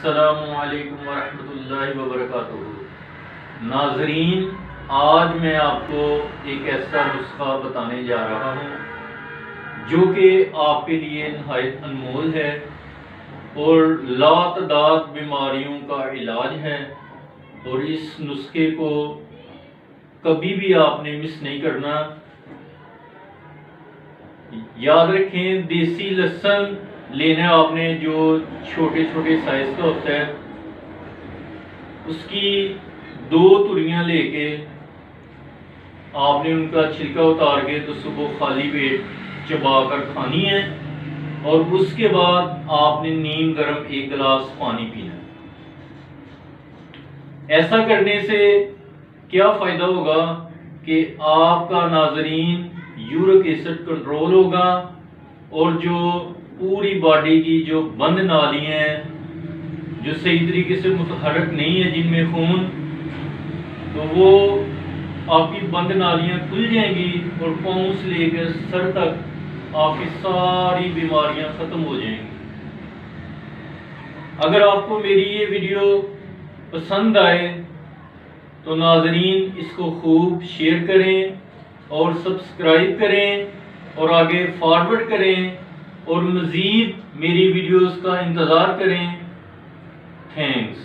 السلام علیکم ورحمۃ اللہ وبرکاتہ۔ ناظرین، آج میں آپ کو ایک ایسا نسخہ بتانے جا رہا ہوں جو کہ آپ کے لیے نہایت انمول ہے اور لاتعداد بیماریوں کا علاج ہے، اور اس نسخے کو کبھی بھی آپ نے مس نہیں کرنا۔ یاد رکھیں، دیسی لہسن لینا آپ نے جو چھوٹے چھوٹے سائز کا ہوتا ہے، اس کی 2 تُریاں لے کے آپ نے ان کا چھلکا اتار کے تو صبح خالی پیٹ چبا کر کھانی ہے، اور اس کے بعد آپ نے نیم گرم 1 گلاس پانی پینا ہے۔ ایسا کرنے سے کیا فائدہ ہوگا کہ آپ کا ناظرین یورک ایسڈ کنٹرول ہوگا، اور جو پوری باڈی کی جو بند نالیاں ہیں جو صحیح طریقے سے متحرک نہیں ہے جن میں خون، تو وہ آپ کی بند نالیاں کھل جائیں گی اور پاؤں سے لے کر سر تک آپ کی ساری بیماریاں ختم ہو جائیں گی۔ اگر آپ کو میری یہ ویڈیو پسند آئے تو ناظرین اس کو خوب شیئر کریں اور سبسکرائب کریں اور آگے فارورڈ کریں، اور مزید میری ویڈیوز کا انتظار کریں۔ تھینکس۔